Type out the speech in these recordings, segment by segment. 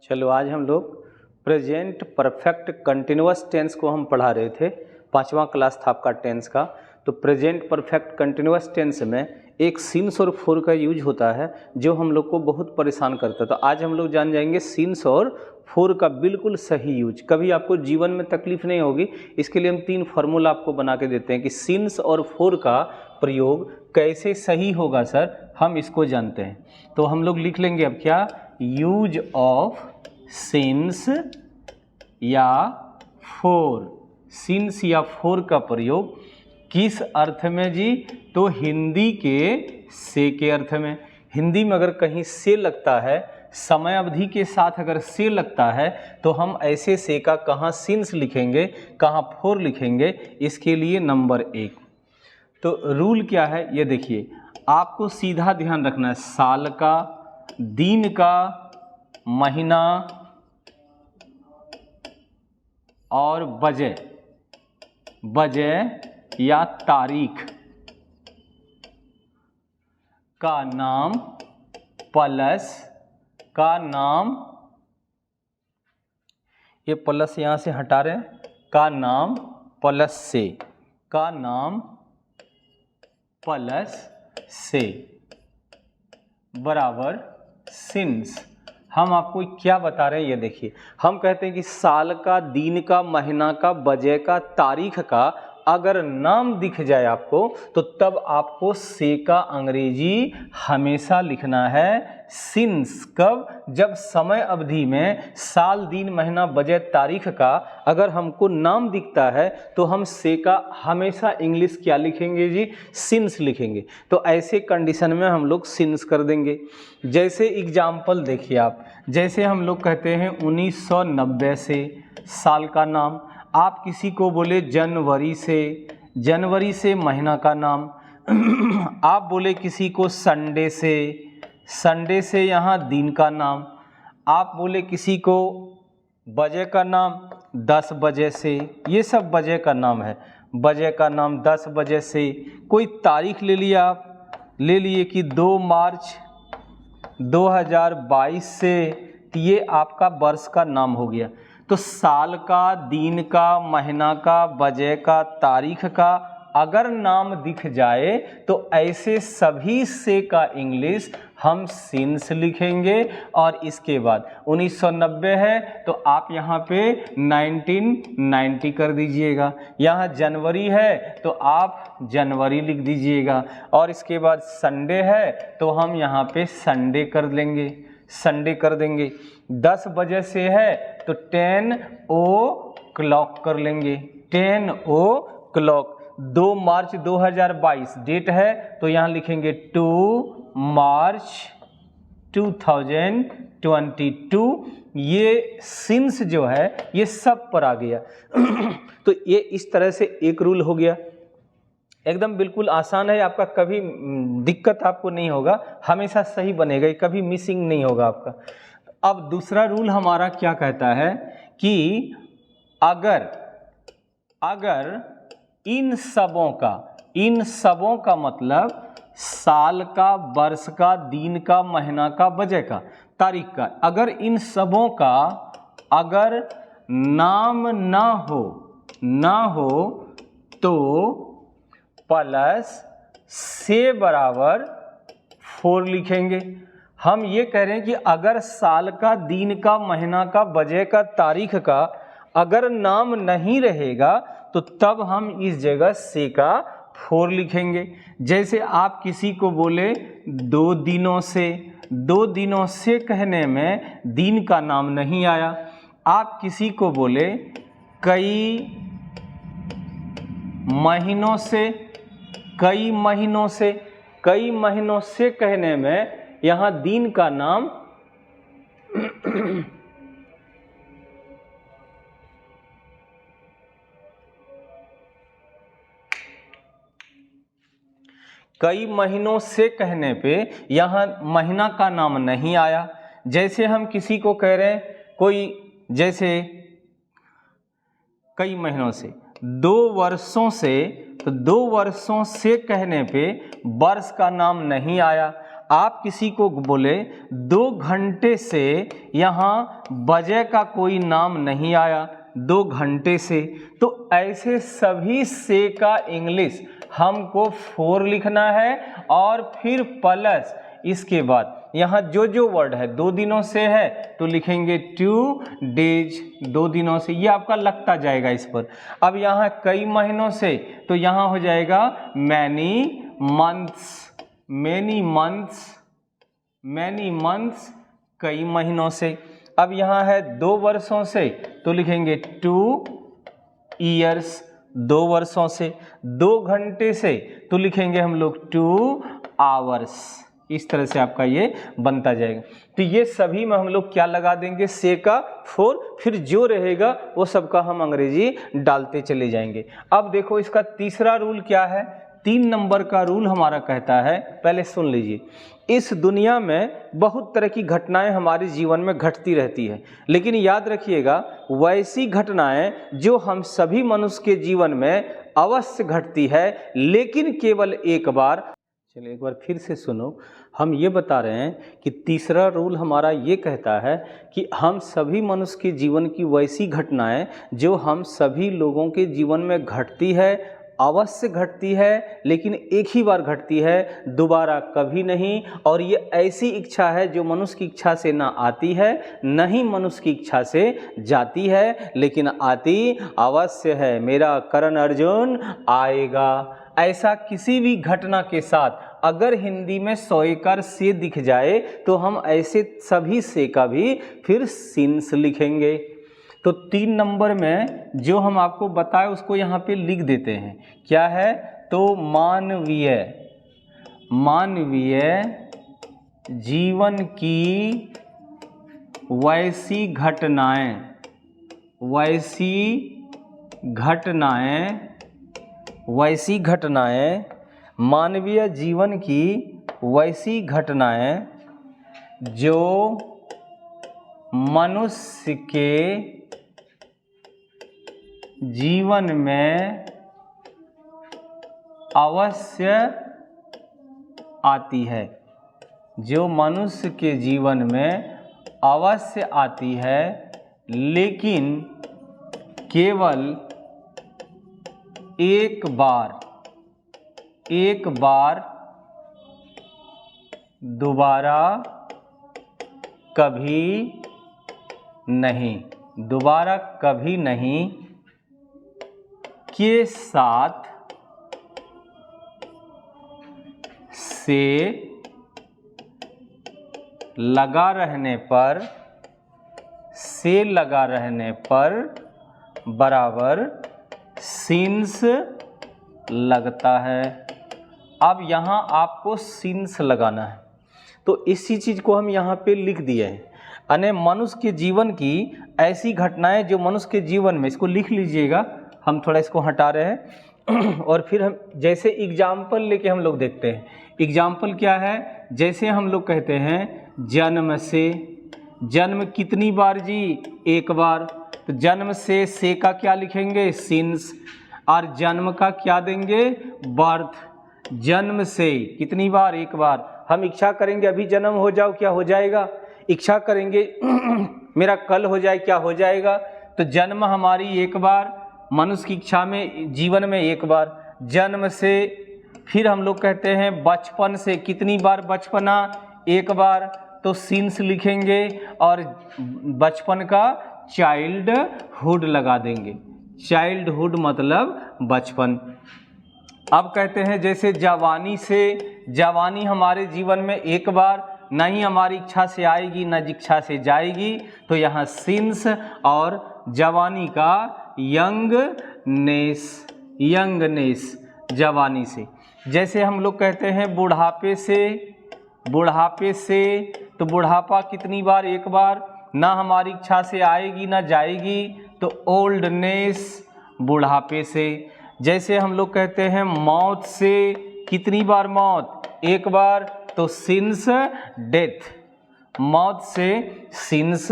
चलो आज हम लोग प्रेजेंट परफेक्ट कंटिन्यूअस टेंस को हम पढ़ा रहे थे। 5वां क्लास था आपका टेंस का। तो प्रेजेंट परफेक्ट कंटिन्यूअस टेंस में एक सिंस और फोर का यूज होता है जो हम लोग को बहुत परेशान करता है। तो आज हम लोग जान जाएंगे सिंस और फोर का बिल्कुल सही यूज। कभी आपको जीवन में तकलीफ नहीं होगी। इसके लिए हम 3 फार्मूला आपको बना के देते हैं कि सिंस और फोर का प्रयोग कैसे सही होगा सर, हम इसको जानते हैं। तो हम लोग लिख लेंगे अब क्या, यूज ऑफ सिंस या फोर। सिंस या फोर का प्रयोग किस अर्थ में जी? तो हिंदी के से के अर्थ में। हिंदी में अगर कहीं से लगता है, समय अवधि के साथ अगर से लगता है तो हम ऐसे से का कहाँ सिंस लिखेंगे, कहाँ फोर लिखेंगे। इसके लिए नंबर 1 तो रूल क्या है ये देखिए, आपको सीधा ध्यान रखना है। साल का, दिन का, महीना और बजे या तारीख का नाम प्लस का नाम, ये प्लस यहां से हटा रहे हैं, का नाम प्लस से, का नाम प्लस से बराबर सिंस। हम आपको क्या बता रहे हैं ये देखिए, हम कहते हैं कि साल का, दिन का, महीना का, बजे का, तारीख का अगर नाम दिख जाए आपको तो तब आपको से का अंग्रेजी हमेशा लिखना है सिंस। कब? जब समय अवधि में साल, दिन, महीना, बजे, तारीख का अगर हमको नाम दिखता है तो हम से का हमेशा इंग्लिश क्या लिखेंगे जी? सिंस लिखेंगे। तो ऐसे कंडीशन में हम लोग सिंस कर देंगे। जैसे एग्जाम्पल देखिए आप, जैसे हम लोग कहते हैं 1990 से साल का नाम, आप किसी को बोले जनवरी से महीना का नाम, आप बोले किसी को संडे से यहाँ दिन का नाम, आप बोले किसी को बजे का नाम 10 बजे से, ये सब बजे का नाम है। बजे का नाम 10 बजे से। कोई तारीख ले लिया आप, ले लिए कि 2 मार्च 2022 से, ये आपका वर्ष का नाम हो गया। तो साल का, दिन का, महीना का, बजे का, तारीख का अगर नाम दिख जाए तो ऐसे सभी से का इंग्लिश हम सिंस लिखेंगे। और इसके बाद 1990 है तो आप यहाँ पे 1990 कर दीजिएगा। यहाँ जनवरी है तो आप जनवरी लिख दीजिएगा। और इसके बाद संडे है तो हम यहाँ पे संडे कर देंगे। 10 बजे से है तो 10 o'clock कर लेंगे, 10 o'clock। 2 मार्च 2022 डेट है तो यहाँ लिखेंगे 2 मार्च 2022। ये सिंस जो है ये सब पर आ गया। तो ये इस तरह से एक रूल हो गया, एकदम बिल्कुल आसान है। आपका कभी दिक्कत आपको नहीं होगा, हमेशा सही बनेगा, कभी मिसिंग नहीं होगा आपका। अब दूसरा रूल हमारा क्या कहता है कि अगर इन सबों का मतलब साल का, वर्ष का, दिन का, महीना का, बजे का, तारीख का, अगर इन सबों का अगर नाम ना हो तो प्लस से बराबर 4 लिखेंगे। हम ये कह रहे हैं कि अगर साल का, दिन का, महीना का, बजे का, तारीख का अगर नाम नहीं रहेगा तो तब हम इस जगह से का 4 लिखेंगे। जैसे आप किसी को बोले 2 दिनों से कहने में दिन का नाम नहीं आया। आप किसी को बोले कई महीनों से कहने में यहाँ दिन का नाम कई महीनों से कहने पे यहाँ महीना का नाम नहीं आया। जैसे हम किसी को कह रहे हैं कोई, जैसे कई महीनों से, 2 वर्षों से, तो 2 वर्षों से कहने पे वर्ष का नाम नहीं आया। आप किसी को बोले 2 घंटे से यहाँ बजे का कोई नाम नहीं आया, 2 घंटे से, तो ऐसे सभी से का इंग्लिश हमको 4 लिखना है और फिर प्लस इसके बाद यहाँ जो वर्ड है 2 दिनों से है तो लिखेंगे 2 days, 2 दिनों से, ये आपका लगता जाएगा इस पर। अब यहाँ कई महीनों से तो यहाँ हो जाएगा many months, many months, many months, कई महीनों से। अब यहाँ है 2 वर्षों से तो लिखेंगे 2 years, 2 वर्षों से। 2 घंटे से तो लिखेंगे हम लोग 2 hours। इस तरह से आपका ये बनता जाएगा। तो ये सभी में हम लोग क्या लगा देंगे, से का 4, फिर जो रहेगा वो सबका हम अंग्रेजी डालते चले जाएंगे। अब देखो इसका तीसरा रूल क्या है। 3 नंबर का रूल हमारा कहता है, पहले सुन लीजिए, इस दुनिया में बहुत तरह की घटनाएं हमारे जीवन में घटती रहती है, लेकिन याद रखिएगा वैसी घटनाएं जो हम सभी मनुष्य के जीवन में अवश्य घटती है, लेकिन केवल एक बार। चलिए एक बार फिर से सुनो, हम ये बता रहे हैं कि तीसरा रूल हमारा ये कहता है कि हम सभी मनुष्य के जीवन की वैसी घटनाएं जो हम सभी लोगों के जीवन में घटती है, अवश्य घटती है, लेकिन एक ही बार घटती है, दोबारा कभी नहीं। और ये ऐसी इच्छा है जो मनुष्य की इच्छा से ना आती है, न ही मनुष्य की इच्छा से जाती है, लेकिन आती अवश्य है। मेरा करण अर्जुन आएगा। ऐसा किसी भी घटना के साथ अगर हिंदी में सोएकर से दिख जाए तो हम ऐसे सभी से का भी फिर सिंस लिखेंगे। तो 3 नंबर में जो हम आपको बताए उसको यहाँ पे लिख देते हैं। क्या है, तो मानवीय जीवन की वैसी घटनाएं, मानवीय जीवन की वैसी घटनाएं जो मनुष्य के जीवन में अवश्य आती है, जो मनुष्य के जीवन में अवश्य आती है, लेकिन केवल एक बार दोबारा कभी नहीं के साथ से लगा रहने पर बराबर सिंस लगता है। अब यहाँ आपको सिंस लगाना है, तो इसी चीज़ को हम यहाँ पे लिख दिए हैं। अने मनुष्य के जीवन की ऐसी घटनाएं जो मनुष्य के जीवन में, इसको लिख लीजिएगा, हम थोड़ा इसको हटा रहे हैं और फिर हम जैसे एग्जाम्पल लेके हम लोग देखते हैं। एग्जाम्पल क्या है, जैसे हम लोग कहते हैं जन्म से, जन्म कितनी बार जी, एक बार, तो जन्म से का क्या लिखेंगे, सिंस, और जन्म का क्या देंगे, बर्थ। जन्म से कितनी बार, एक बार। हम इच्छा करेंगे अभी जन्म हो जाओ, क्या हो जाएगा, इच्छा करेंगे मेरा कल हो जाए, क्या हो जाएगा। तो जन्म हमारी एक बार, मनुष्य की इच्छा में जीवन में एक बार जन्म से। फिर हम लोग कहते हैं बचपन से, कितनी बार बचपना, एक बार, तो सिंस लिखेंगे और बचपन का चाइल्डहुड लगा देंगे। चाइल्डहुड मतलब बचपन। अब कहते हैं जैसे जवानी से, जवानी हमारे जीवन में एक बार, न ही हमारी इच्छा से आएगी न इच्छा से जाएगी, तो यहाँ सिंस और जवानी का यंगनेस, जवानी से। जैसे हम लोग कहते हैं बुढ़ापे से, तो बुढ़ापा कितनी बार, एक बार, ना हमारी इच्छा से आएगी ना जाएगी, तो ओल्डनेस, बुढ़ापे से। जैसे हम लोग कहते हैं मौत से, कितनी बार मौत, एक बार, तो सिंस डेथ, मौत से सिंस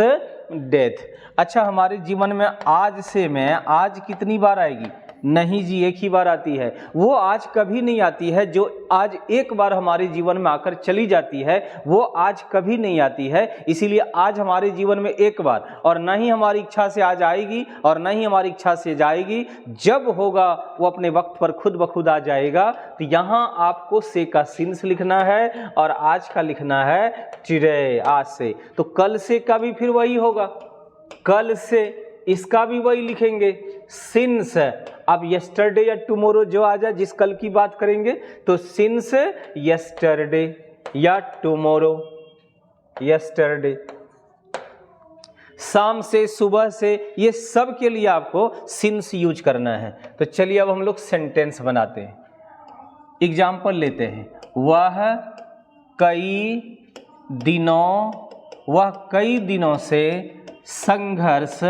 डेथ। अच्छा, हमारे जीवन में आज से में, आज कितनी बार आएगी, नहीं जी, एक ही बार आती है। वो आज कभी नहीं आती है जो आज एक बार हमारे जीवन में आकर चली जाती है, वो आज कभी नहीं आती है। इसीलिए आज हमारे जीवन में एक बार, और ना ही हमारी इच्छा से आज आएगी और ना ही हमारी इच्छा से जाएगी। जब होगा वो अपने वक्त पर खुद ब खुद आ जाएगा। तो यहाँ आपको से का सिंस लिखना है और आज का लिखना है टुडे, आज से। तो कल से का भी फिर वही होगा, कल से, इसका भी वही लिखेंगे सिंस। अब यस्टरडे या टुमारो जो आ जाए, जिस कल की बात करेंगे, तो सिंस यस्टरडे या टुमारो, यस्टरडे। शाम से, सुबह से, ये सब के लिए आपको सिंस यूज करना है। तो चलिए अब हम लोग सेंटेंस बनाते हैं। एग्जाम्पल लेते हैं। वह कई दिनों से संघर्ष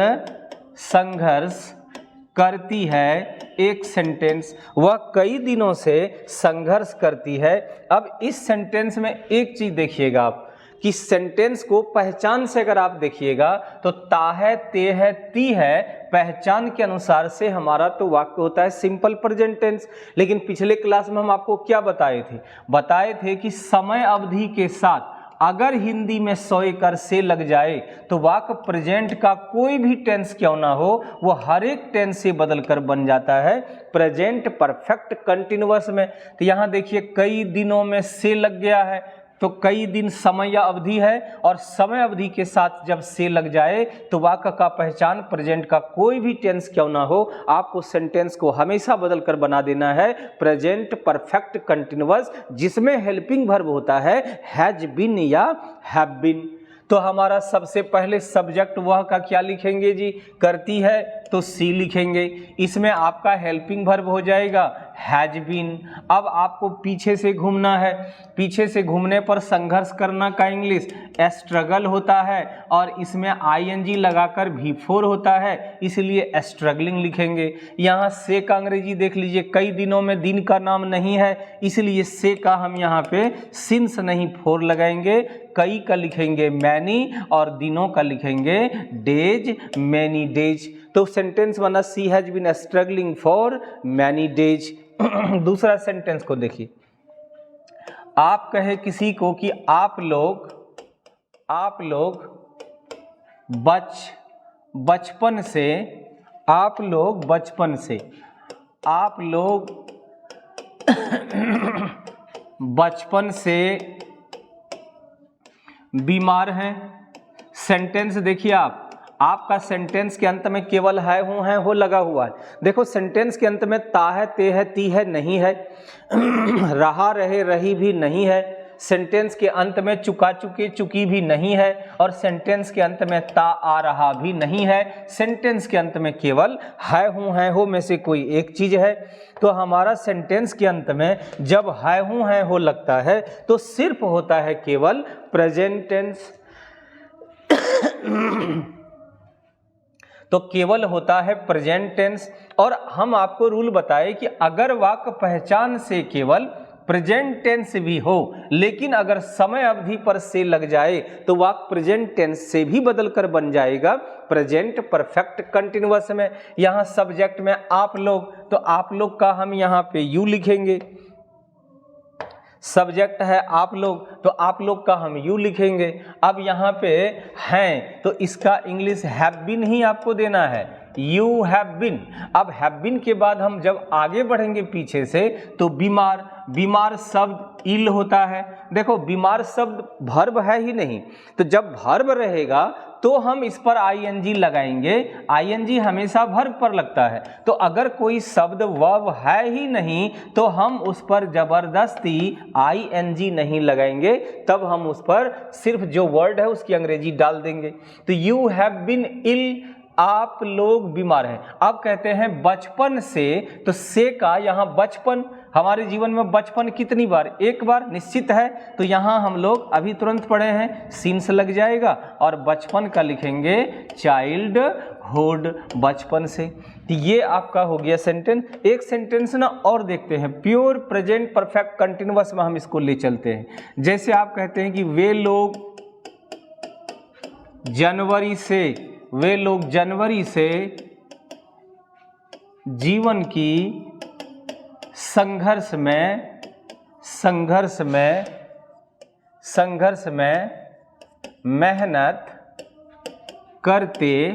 करती है। एक सेंटेंस, वह कई दिनों से संघर्ष करती है। अब इस सेंटेंस में एक चीज देखिएगा आप, कि सेंटेंस को पहचान से अगर आप देखिएगा तो ता है, ते है, ती है, पहचान के अनुसार से हमारा तो वाक्य होता है सिंपल प्रेजेंट टेंस। लेकिन पिछले क्लास में हम आपको क्या बताए थे कि समय अवधि के साथ अगर हिंदी में सोए कर से लग जाए तो वाक्य प्रेजेंट का कोई भी टेंस क्यों ना हो, वो हर एक टेंस से बदलकर बन जाता है प्रेजेंट परफेक्ट कंटिन्यूअस में। तो यहाँ देखिए कई दिनों में से लग गया है, तो कई दिन समय या अवधि है, और समय अवधि के साथ जब से लग जाए तो वाक्य का पहचान प्रेजेंट का कोई भी टेंस क्यों ना हो, आपको सेंटेंस को हमेशा बदल कर बना देना है प्रेजेंट परफेक्ट कंटिन्यूअस, जिसमें हेल्पिंग वर्ब होता है हैज बीन या हैव बीन। तो हमारा सबसे पहले सब्जेक्ट वह का क्या लिखेंगे जी, करती है, तो सी लिखेंगे। इसमें आपका हेल्पिंग वर्ब हो जाएगा हैज बीन। अब आपको पीछे से घूमना है, पीछे से घूमने पर संघर्ष करना का इंग्लिश स्ट्रगल होता है, और इसमें आईएनजी लगाकर V4 होता है, इसलिए स्ट्रगलिंग लिखेंगे। यहाँ से का अंग्रेजी देख लीजिए, कई दिनों में दिन का नाम नहीं है, इसलिए से का हम यहाँ पे सिंस नहीं 4 लगाएंगे, कई का लिखेंगे मैनी, और दिनों का लिखेंगे डेज, मैनी डेज। तो सेंटेंस बना she has been struggling for many days. दूसरा सेंटेंस को देखिए। आप कहे किसी को कि आप लोग बचपन से बीमार हैं। सेंटेंस देखिए आपका सेंटेंस के अंत में केवल है, हूं, है, हो लगा हुआ है। देखो सेंटेंस के अंत में ता है, ते है, ती है नहीं है, रहा, रहे, रही भी नहीं है। सेंटेंस के अंत में चुका, चुके, चुकी भी नहीं है, और सेंटेंस के अंत में ता, आ, रहा भी नहीं है। सेंटेंस के अंत में केवल है, हूं, है, हो में से कोई एक चीज है। तो हमारा सेंटेंस के अंत में जब है, हूं, है, हो लगता है तो सिर्फ होता है केवल प्रेजेंट टेंस। तो केवल होता है प्रेजेंट टेंस। और हम आपको रूल बताए कि अगर वाक्य पहचान से केवल प्रेजेंट टेंस भी हो, लेकिन अगर समय अवधि पर से लग जाए तो वाक्य प्रेजेंट टेंस से भी बदलकर बन जाएगा प्रेजेंट परफेक्ट कंटिन्यूअस में। यहाँ सब्जेक्ट में आप लोग, तो आप लोग का हम यहाँ पे यू लिखेंगे। सब्जेक्ट है आप लोग, तो आप लोग का हम यू लिखेंगे। अब यहाँ पे हैं तो इसका इंग्लिश हैव बीन ही आपको देना है, यू हैव बीन। अब हैव बीन के बाद हम जब आगे बढ़ेंगे पीछे से तो बीमार शब्द इल होता है। देखो बीमार शब्द वर्ब है ही नहीं, तो जब वर्ब रहेगा तो हम इस पर आईएनजी लगाएंगे। आईएनजी हमेशा वर्ब पर लगता है, तो अगर कोई शब्द वर्ब है ही नहीं तो हम उस पर जबरदस्ती आईएनजी नहीं लगाएंगे, तब हम उस पर सिर्फ जो वर्ड है उसकी अंग्रेजी डाल देंगे। तो यू हैव बीन इल, आप लोग बीमार हैं। अब कहते हैं बचपन से, तो से का यहाँ बचपन, हमारे जीवन में बचपन कितनी बार, एक बार निश्चित है, तो यहाँ हम लोग अभी तुरंत पढ़े हैं सिंस लग जाएगा, और बचपन का लिखेंगे चाइल्डहुड, बचपन से। तो ये आपका हो गया सेंटेंस। एक सेंटेंस ना और देखते हैं, प्योर प्रेजेंट परफेक्ट कंटिन्यूअस में हम इसको ले चलते हैं। जैसे आप कहते हैं कि वे लोग जनवरी से जीवन की संघर्ष में मेहनत करते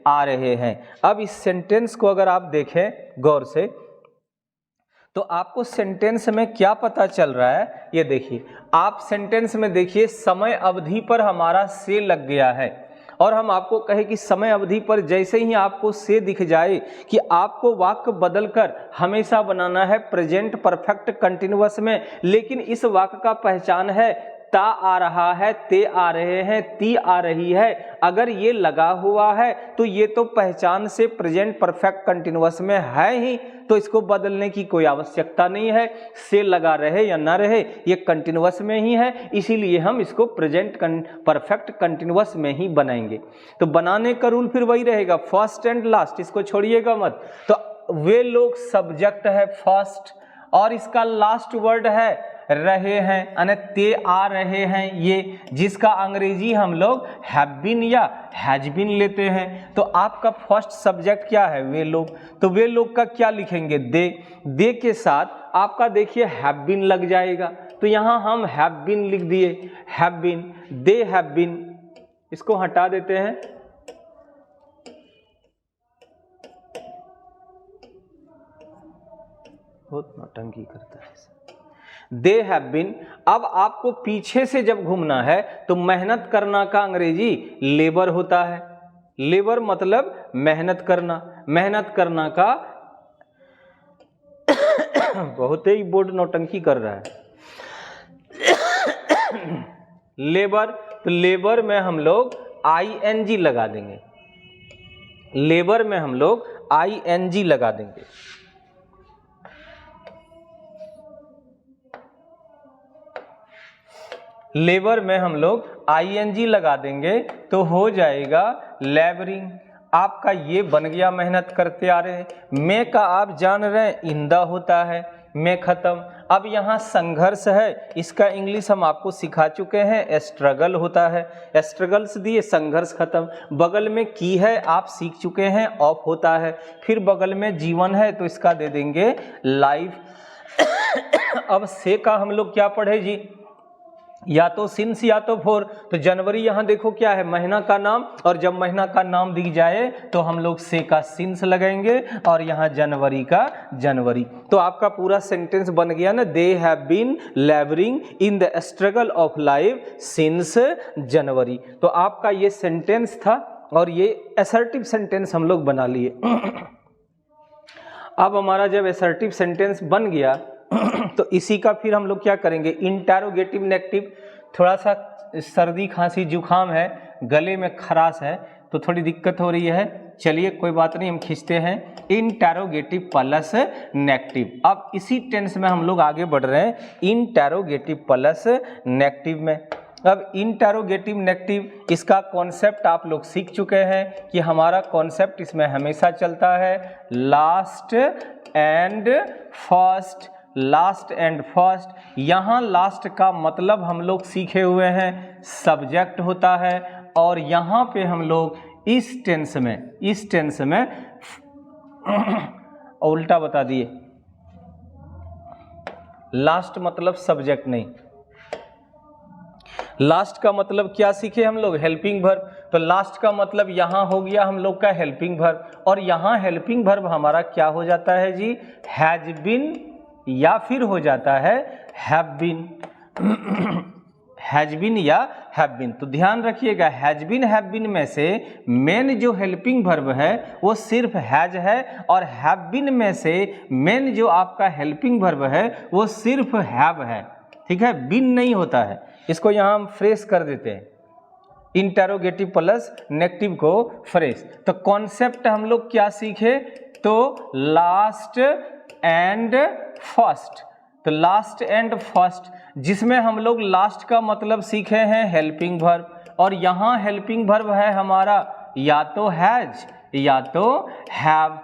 आ रहे हैं। अब इस सेंटेंस को अगर आप देखें गौर से तो आपको सेंटेंस में क्या पता चल रहा है, ये देखिए। आप सेंटेंस में देखिए, समय अवधि पर हमारा से लग गया है और हम आपको कहे कि समय अवधि पर जैसे ही आपको से दिख जाए कि आपको वाक्य बदलकर हमेशा बनाना है प्रेजेंट परफेक्ट कंटिन्यूअस में, लेकिन इस वाक्य का पहचान है ता आ रहा है, ते आ रहे हैं, ती आ रही है। अगर ये लगा हुआ है तो ये तो पहचान से प्रेजेंट परफेक्ट कंटिन्यूअस में है ही, तो इसको बदलने की कोई आवश्यकता नहीं है। से लगा रहे या ना रहे, ये कंटिन्यूअस में ही है, इसीलिए हम इसको प्रेजेंट परफेक्ट कंटिन्यूअस में ही बनाएंगे। तो बनाने का रूल फिर वही रहेगा, फर्स्ट एंड लास्ट, इसको छोड़िएगा मत। तो वे लोग सब्जेक्ट है फर्स्ट और इसका लास्ट वर्ड है रहे हैं, यानी ते आ रहे हैं, ये जिसका अंग्रेजी हम लोग हैव बीन या हैज बीन लेते हैं। तो आपका फर्स्ट सब्जेक्ट क्या है, वे लोग। तो वे लोग का क्या लिखेंगे, दे के साथ आपका देखिए हैव बीन लग जाएगा। तो यहां हम हैव बीन लिख दिए, have been, they have been, इसको हटा देते हैं। बहुत नौटंकी करता है। They have been. अब आपको पीछे से जब घूमना है तो मेहनत करना का अंग्रेजी लेबर होता है। लेबर मतलब मेहनत करना, मेहनत करना का बहुत ही बोर्ड नौटंकी कर रहा है। लेबर, तो लेबर में हम लोग ING लगा देंगे, लेबर में हम लोग ING लगा देंगे। लेबर में हम लोग ING लगा देंगे तो हो जाएगा लेबरिंग। आपका ये बन गया मेहनत करते आ रहे हैं। में का आप जान रहे हैं इंदा होता है, में खत्म। अब यहाँ संघर्ष है, इसका इंग्लिश हम आपको सिखा चुके हैं, स्ट्रगल होता है, स्ट्रगल्स दिए, संघर्ष खत्म। बगल में की है आप सीख चुके हैं, ऑफ होता है। फिर बगल में जीवन है तो इसका दे देंगे लाइफ। अब से का हम लोग क्या पढ़े जी, या तो सिंस या तो फोर। तो जनवरी यहाँ देखो क्या है, महीना का नाम, और जब महीना का नाम दिख जाए तो हम लोग से का सिंस लगाएंगे और यहाँ जनवरी का जनवरी। तो आपका पूरा सेंटेंस बन गया ना, they have been labouring in the struggle of life since January. तो आपका ये सेंटेंस था और ये असर्टिव सेंटेंस हम लोग बना लिए। अब हमारा जब असर्टिव सेंटेंस बन गया तो इसी का फिर हम लोग क्या करेंगे, इंटेरोगेटिव नेगेटिव। थोड़ा सा सर्दी खांसी जुखाम है, गले में खराश है तो थोड़ी दिक्कत हो रही है, चलिए कोई बात नहीं, हम खींचते हैं इंटेरोगेटिव प्लस नेगेटिव। अब इसी टेंस में हम लोग आगे बढ़ रहे हैं, इंटेरोगेटिव प्लस नेगेटिव में। अब इंटेरोगेटिव नेगेटिव, इसका कॉन्सेप्ट आप लोग सीख चुके हैं कि हमारा कॉन्सेप्ट इसमें हमेशा चलता है last and first, last and first. यहाँ लास्ट का मतलब हम लोग सीखे हुए हैं सब्जेक्ट होता है, और यहाँ पे हम लोग इस टेंस में उल्टा बता दिए, लास्ट मतलब सब्जेक्ट नहीं, लास्ट का मतलब क्या सीखे हम लोग, हेल्पिंग वर्ब। तो लास्ट का मतलब यहाँ हो गया हम लोग का हेल्पिंग वर्ब, और यहाँ हेल्पिंग वर्ब हमारा क्या हो जाता है जी, हैज बीन या फिर हो जाता है हैव बीन, हैज बीन या हैव बीन। तो ध्यान रखिएगा, हैज बीन हैव बीन में से मेन जो हेल्पिंग वर्ब है वो सिर्फ हैज है, और हैव बीन में से मेन जो आपका हेल्पिंग वर्ब है वो सिर्फ हैव है, ठीक है, बीन नहीं होता है। इसको यहाँ हम फ्रेश कर देते हैं, इंटेरोगेटिव प्लस नेगेटिव को फ्रेश। तो कॉन्सेप्ट हम लोग क्या सीखे, तो लास्ट एंड फर्स्ट। तो लास्ट एंड फर्स्ट, जिसमें हम लोग लास्ट का मतलब सीखे हैं हेल्पिंग वर्ब, और यहाँ हेल्पिंग वर्ब है हमारा या तो हैज या तो हैव,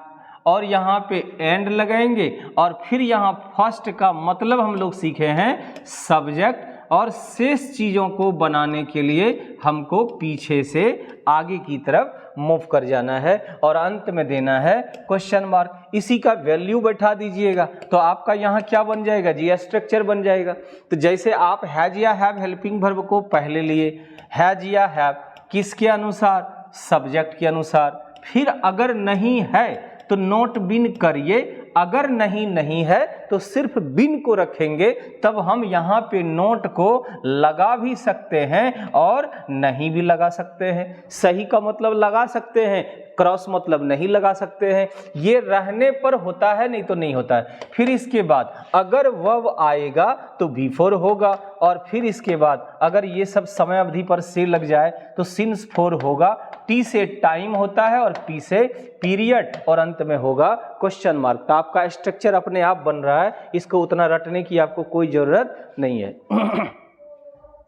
और यहाँ पे एंड लगाएंगे, और फिर यहाँ फर्स्ट का मतलब हम लोग सीखे हैं सब्जेक्ट, और शेष चीज़ों को बनाने के लिए हमको पीछे से आगे की तरफ मूव कर जाना है और अंत में देना है क्वेश्चन मार्क। इसी का वैल्यू बैठा दीजिएगा तो आपका यहाँ क्या बन जाएगा जी, स्ट्रक्चर बन जाएगा। तो जैसे आप हैज या हैव हेल्पिंग वर्ब को पहले लिए, हैज या हैव किसके अनुसार, सब्जेक्ट के अनुसार, फिर अगर नहीं है तो नॉट बीन करिए, अगर नहीं है तो सिर्फ बिन को रखेंगे, तब हम यहाँ पे नोट को लगा भी सकते हैं और नहीं भी लगा सकते हैं। सही का मतलब लगा सकते हैं, क्रॉस मतलब नहीं लगा सकते हैं। ये रहने पर होता है, नहीं तो नहीं होता है। फिर इसके बाद अगर वर्ब आएगा तो बिफोर होगा, और फिर इसके बाद अगर ये सब समय अवधि पर से लग जाए तो सिंस फोर होगा, टी से टाइम होता है और पी से पीरियड, और अंत में होगा क्वेश्चन मार्क। तो आपका स्ट्रक्चर अपने आप बन रहा है, इसको उतना रटने की आपको कोई जरूरत नहीं है।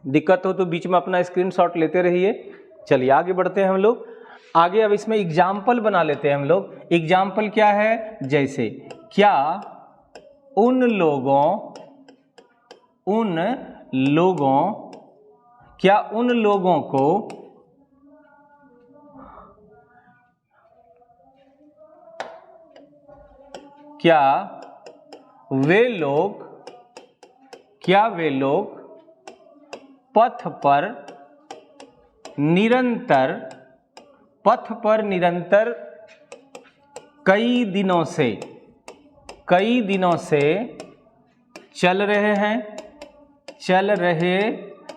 दिक्कत हो तो बीच में अपना स्क्रीनशॉट लेते रहिए। चलिए आगे बढ़ते हैं हम लोग। आगे अब इसमें एग्जाम्पल बना लेते हैं हम लोग। एग्जाम्पल क्या है, जैसे क्या उन लोगों को क्या वे लोग पथ पर निरंतर कई दिनों से चल रहे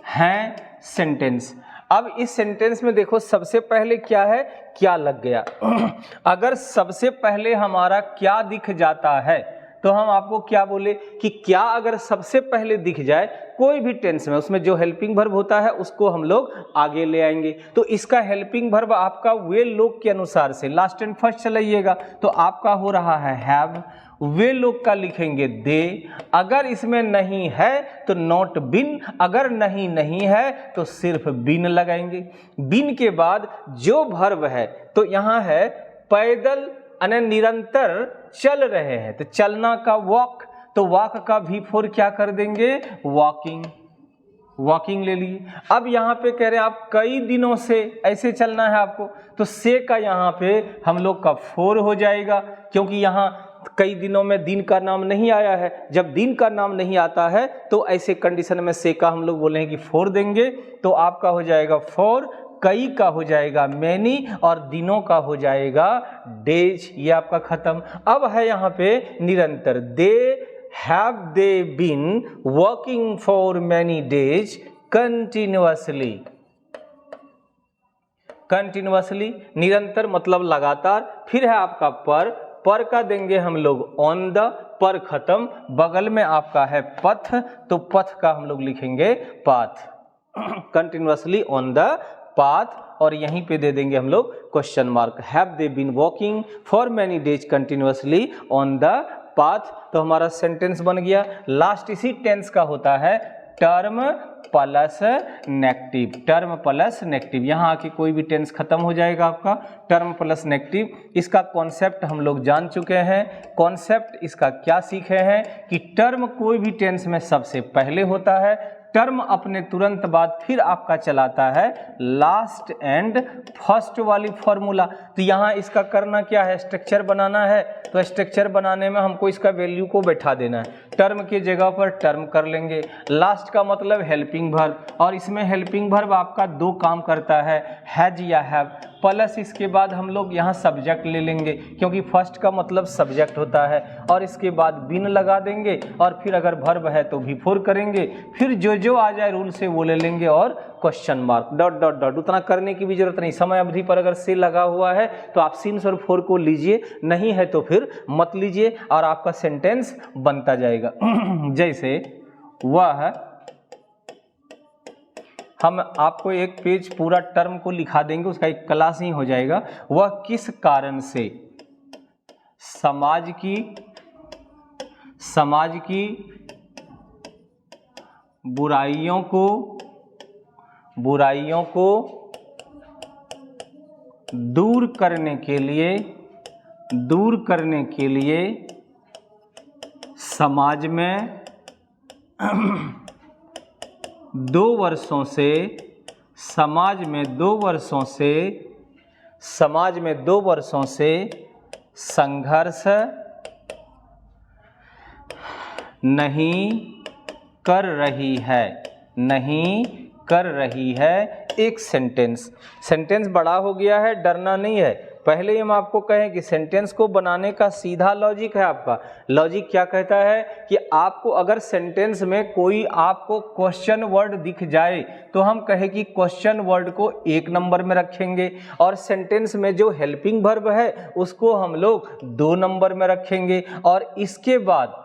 हैं सेंटेंस। अब इस सेंटेंस में देखो सबसे पहले क्या है, क्या लग गया। अगर सबसे पहले हमारा क्या दिख जाता है तो हम आपको क्या बोले कि क्या अगर सबसे पहले दिख जाए कोई भी टेंस में, उसमें जो हेल्पिंग वर्ब होता है उसको हम लोग आगे ले आएंगे। तो इसका हेल्पिंग वर्ब आपका वे लोग के अनुसार से लास्ट एंड फर्स्ट चलाइएगा, तो आपका हो रहा है हैव। वे लोग का लिखेंगे दे। अगर इसमें नहीं है तो नॉट बिन, अगर नहीं है तो सिर्फ बिन लगाएंगे। बिन के बाद जो वर्ब है तो यहाँ है पैदल अने निरंतर चल रहे हैं, तो चलना का वॉक, तो वॉक का भी फोर क्या कर देंगे, वॉकिंग ले लिए। अब यहाँ पे कह रहे हैं आप कई दिनों से ऐसे चलना है आपको, तो से का यहाँ पे हम लोग का फोर हो जाएगा, क्योंकि यहाँ कई दिनों में दिन का नाम नहीं आया है। जब दिन का नाम नहीं आता है तो ऐसे कंडीशन में से का हम लोग बोले हैं कि फोर देंगे, तो आपका हो जाएगा फोर, कई का हो जाएगा मैनी, और दिनों का हो जाएगा डेज। ये आपका खत्म। अब है यहाँ पे निरंतर, they have they been working for many days continuously. निरंतर मतलब लगातार। फिर है आपका पर का देंगे हम लोग ऑन द, पर खत्म, बगल में आपका है पथ, तो पथ का हम लोग लिखेंगे path. Continuously on the path, और यहीं पे दे देंगे हम लोग question mark. Have they been walking for many days continuously on the path. तो हमारा सेंटेंस बन गया। लास्ट इसी टेंस का होता है term plus negative. Term plus negative, यहाँ आके कोई भी टेंस खत्म हो जाएगा आपका। टर्म प्लस नेगेटिव, इसका कॉन्सेप्ट हम लोग जान चुके हैं। कॉन्सेप्ट इसका क्या सीखे हैं कि टर्म कोई भी टेंस में सबसे पहले होता है, टर्म अपने तुरंत बाद फिर आपका चलाता है लास्ट एंड फर्स्ट वाली फॉर्मूला। तो यहाँ इसका करना क्या है, स्ट्रक्चर बनाना है। तो स्ट्रक्चर बनाने में हमको इसका वैल्यू को बैठा देना है। टर्म की जगह पर टर्म कर लेंगे। लास्ट का मतलब हेल्पिंग वर्ब, और इसमें हेल्पिंग वर्ब आपका दो काम करता है, हैज या हैव, प्लस इसके बाद हम लोग यहाँ सब्जेक्ट ले लेंगे, क्योंकि फर्स्ट का मतलब सब्जेक्ट होता है, और इसके बाद बिन लगा देंगे, और फिर अगर वर्ब है तो बिफोर करेंगे, फिर जो आ जाए रूल से वो ले लेंगे, और question mark dot dot dot. उतना करने की भी जरूरत नहीं। समय अवधि पर अगर से लगा हुआ है तो आप सिंस और फोर को लीजिए, नहीं है तो फिर मत लीजिए, और आपका सेंटेंस बनता जाएगा। जैसे वह, हम आपको एक पेज पूरा टर्म को लिखा देंगे, उसका एक क्लास ही हो जाएगा। वह किस कारण से समाज की बुराइयों को दूर करने के लिए समाज में 2 वर्षों से समाज में 2 वर्षों से संघर्ष नहीं कर रही है। एक सेंटेंस बड़ा हो गया है, डरना नहीं है। पहले हम आपको कहें कि सेंटेंस को बनाने का सीधा लॉजिक है। आपका लॉजिक क्या कहता है कि आपको अगर सेंटेंस में कोई आपको क्वेश्चन वर्ड दिख जाए तो हम कहें कि क्वेश्चन वर्ड को 1 नंबर में रखेंगे, और सेंटेंस में जो हेल्पिंग वर्ब है उसको हम लोग 2 नंबर में रखेंगे, और इसके बाद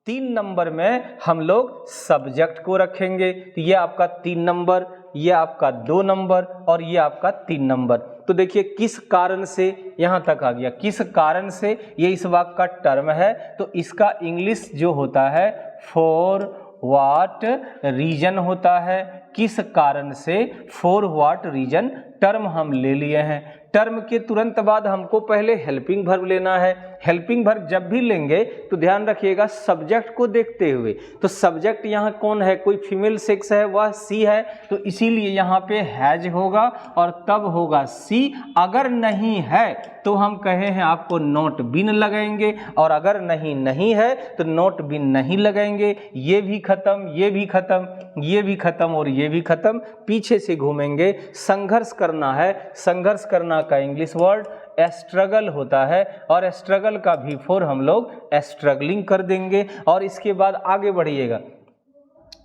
3 नंबर में हम लोग सब्जेक्ट को रखेंगे। तो ये आपका 3 नंबर, ये आपका 2 नंबर और ये आपका 3 नंबर। तो देखिए किस कारण से यहाँ तक आ गया, किस कारण से ये इस वाक्य का टर्म है। तो इसका इंग्लिश जो होता है फॉर व्हाट रीजन होता है। किस कारण से, फॉर व्हाट रीजन टर्म हम ले लिए हैं। टर्म के तुरंत बाद हमको पहले हेल्पिंग वर्ब लेना है। हेल्पिंग वर्ब जब भी लेंगे तो ध्यान रखिएगा सब्जेक्ट को देखते हुए। तो सब्जेक्ट यहाँ कौन है, कोई फीमेल सेक्स है, वह सी है, तो इसीलिए यहाँ पे हैज होगा और तब होगा सी। अगर नहीं है तो हम कहे हैं आपको नॉट बीन लगाएंगे, और अगर नहीं है तो नॉट बीन नहीं लगाएंगे। ये भी खत्म, ये भी खत्म, ये भी खत्म और ये भी खत्म। पीछे से घूमेंगे। संघर्ष करना है, संघर्ष करना का इंग्लिश वर्ड स्ट्रगल होता है, और स्ट्रगल का भी फॉर हम लोग स्ट्रगलिंग कर देंगे। और इसके बाद आगे बढ़िएगा।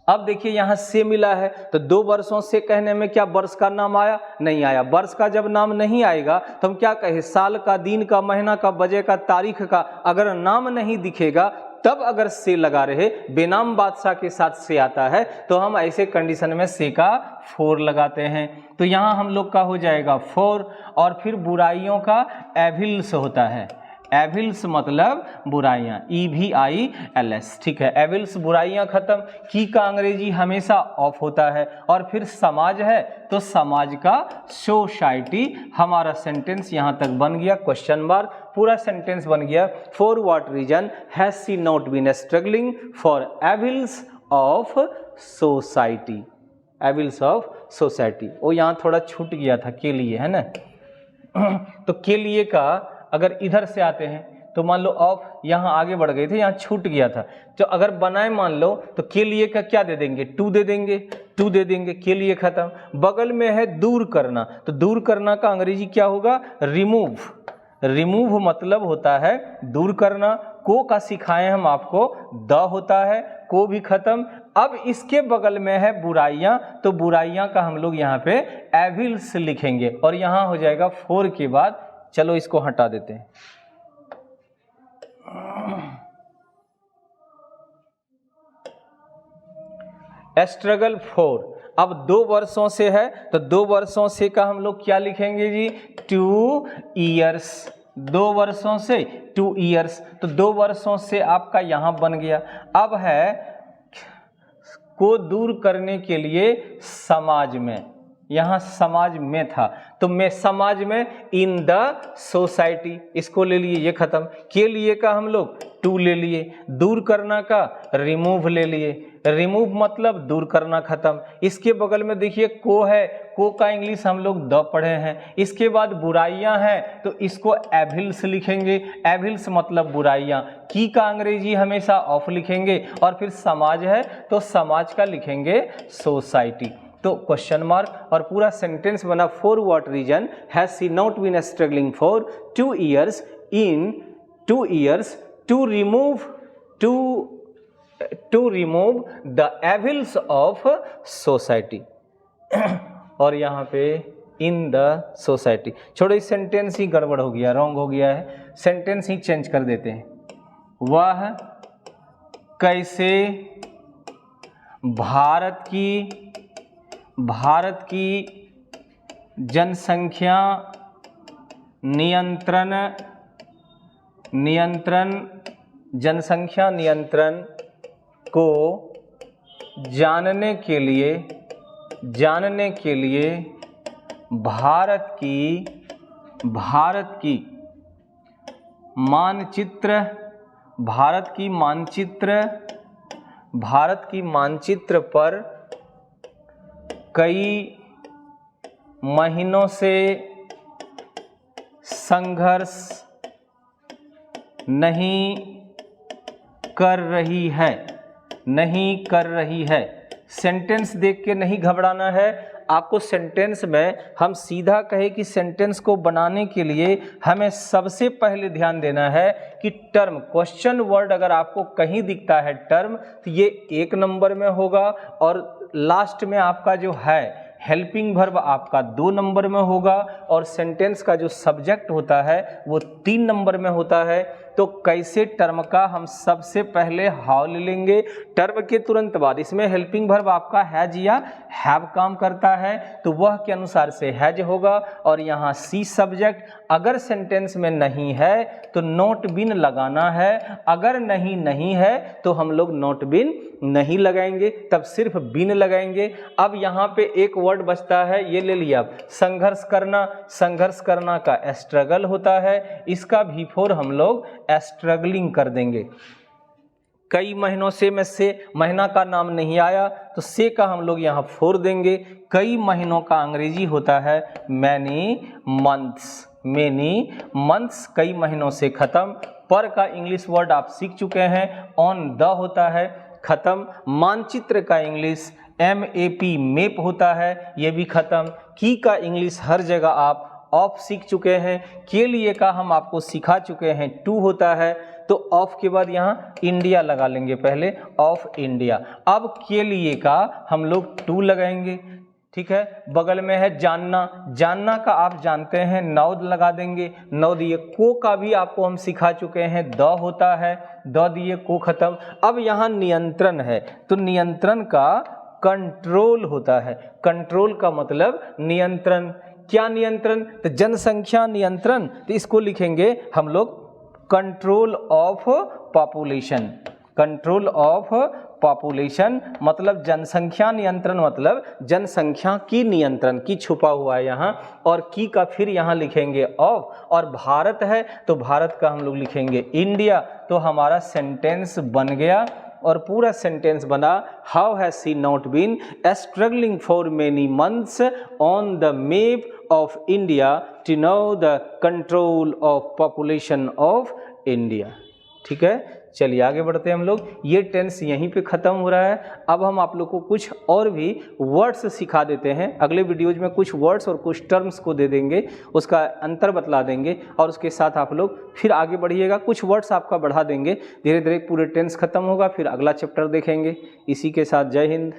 अब देखिए यहाँ से मिला है, तो 2 वर्षों से कहने में क्या वर्ष का नाम आया? नहीं आया। वर्ष का जब नाम नहीं आएगा तो हम क्या कहें, साल का, दिन का, महीना का, बजे का, तारीख का अगर नाम नहीं दिखेगा तब अगर से लगा रहे, बेनाम बादशाह के साथ से आता है, तो हम ऐसे कंडीशन में से का फॉर लगाते हैं। तो यहाँ हम लोग का हो जाएगा फॉर, और फिर बुराइयों का एविल्स होता है। एविल्स मतलब बुराइयां, EVILS, ठीक है। एविल्स बुराइयां खत्म। की का अंग्रेजी हमेशा ऑफ होता है। और फिर समाज है तो समाज का सोसाइटी। हमारा सेंटेंस यहाँ तक बन गया, क्वेश्चन मार्क, पूरा सेंटेंस बन गया। For what reason has she not been struggling for evils of society. Evils of society. वो यहाँ थोड़ा छूट गया था, के लिए, है ना। तो के लिए का अगर इधर से आते हैं तो मान लो ऑफ यहाँ आगे बढ़ गए थे, यहाँ छूट गया था। तो अगर बनाए मान लो तो के लिए का क्या दे देंगे, टू दे देंगे, के लिए खत्म। बगल में है दूर करना, तो दूर करना का अंग्रेजी क्या होगा, रिमूव मतलब होता है दूर करना। को का सिखाए हम आपको, द होता है, को भी खत्म। अब इसके बगल में है बुराइयां, तो बुराइयां का हम लोग यहाँ पे एविल्स लिखेंगे, और यहाँ हो जाएगा फोर के बाद। चलो इसको हटा देते हैं। स्ट्रगल फॉर, अब 2 वर्षों से है तो 2 वर्षों से का हम लोग क्या लिखेंगे जी, 2 इयर्स। 2 वर्षों से 2 इयर्स, तो 2 वर्षों से आपका यहां बन गया। अब है को दूर करने के लिए समाज में, यहां समाज में था तो मैं समाज में इन द सोसाइटी, इसको ले लिए, ये खत्म। के लिए का हम लोग टू ले लिए, दूर करना का रिमूव ले लिए, रिमूव मतलब दूर करना खत्म। इसके बगल में देखिए को है, को का इंग्लिश हम लोग द पढ़े हैं। इसके बाद बुराइयां हैं तो इसको एविल्स लिखेंगे, एविल्स मतलब बुराइयां। की का अंग्रेजी हमेशा ऑफ लिखेंगे, और फिर समाज है तो समाज का लिखेंगे सोसाइटी। तो क्वेश्चन मार्क, और पूरा सेंटेंस बना for what reason has she not been struggling for 2 years in 2 years to remove the evils of society. और यहाँ पे इन द सोसाइटी। छोड़ो, इस सेंटेंस ही गड़बड़ हो गया, रॉन्ग हो गया है, सेंटेंस ही चेंज कर देते हैं। वह कैसे भारत की जनसंख्या नियंत्रण को जानने के लिए भारत की मानचित्र पर कई महीनों से संघर्ष नहीं कर रही है। सेंटेंस देख के नहीं घबराना है आपको। सेंटेंस में हम सीधा कहे कि सेंटेंस को बनाने के लिए हमें सबसे पहले ध्यान देना है कि टर्म, क्वेश्चन वर्ड अगर आपको कहीं दिखता है टर्म, तो ये 1 नंबर में होगा और लास्ट में आपका जो है हेल्पिंग वर्ब आपका 2 नंबर में होगा और सेंटेंस का जो सब्जेक्ट होता है वो 3 नंबर में होता है। तो कैसे टर्म का हम सबसे पहले हाउ ले लेंगे। टर्म के तुरंत बाद इसमें हेल्पिंग वर्ब आपका हैज या हैव काम करता है तो वह के अनुसार से हैज होगा और यहाँ सी सब्जेक्ट। अगर सेंटेंस में नहीं है तो नॉट बीन लगाना है, अगर नहीं है तो हम लोग नॉट बीन नहीं लगाएंगे, तब सिर्फ बीन लगाएंगे। अब यहाँ पे एक वर्ड बचता है, ये ले लिया संघर्ष करना। संघर्ष करना का स्ट्रगल होता है, इसका V4 हम लोग स्ट्रगलिंग कर देंगे। कई महीनों से में से महीना का नाम नहीं आया तो से का हम लोग यहाँ 4 देंगे। कई महीनों का अंग्रेजी होता है मैनी मंथ्स, कई महीनों से खत्म। पर का इंग्लिश वर्ड आप सीख चुके हैं, ऑन द होता है खत्म। मानचित्र का इंग्लिश MAP मैप होता है, ये भी खत्म। की का इंग्लिश हर जगह आप ऑफ सीख चुके हैं। के लिए का हम आपको सिखा चुके हैं टू होता है, तो ऑफ के बाद यहाँ इंडिया लगा लेंगे पहले, ऑफ इंडिया। अब के लिए का हम लोग टू लगाएंगे, ठीक है। बगल में है जानना का आप जानते हैं नौ लगा देंगे, नौ दिए। को का भी आपको हम सिखा चुके हैं, द होता है, द दिए को खत्म। अब यहाँ नियंत्रण है तो नियंत्रण का कंट्रोल होता है। कंट्रोल का मतलब नियंत्रण। क्या नियंत्रण? तो जनसंख्या नियंत्रण, तो इसको लिखेंगे हम लोग control of population. Control of population मतलब जनसंख्या नियंत्रण, मतलब जनसंख्या की नियंत्रण। की छुपा हुआ है यहाँ, और की का फिर यहाँ लिखेंगे ऑफ। और भारत है तो भारत का हम लोग लिखेंगे इंडिया। तो हमारा सेंटेंस बन गया और पूरा सेंटेंस बना, how has she not been struggling for many months on the map of India to know the control of population of India. ठीक है, चलिए आगे बढ़ते हैं हम लोग। ये टेंस यहीं पे ख़त्म हो रहा है। अब हम आप लोग को कुछ और भी वर्ड्स सिखा देते हैं। अगले वीडियोज में कुछ वर्ड्स और कुछ टर्म्स को दे देंगे, उसका अंतर बतला देंगे और उसके साथ आप लोग फिर आगे बढ़िएगा। कुछ वर्ड्स आपका बढ़ा देंगे, धीरे धीरे पूरे टेंस खत्म होगा, फिर अगला चैप्टर देखेंगे। इसी के साथ जय हिंद।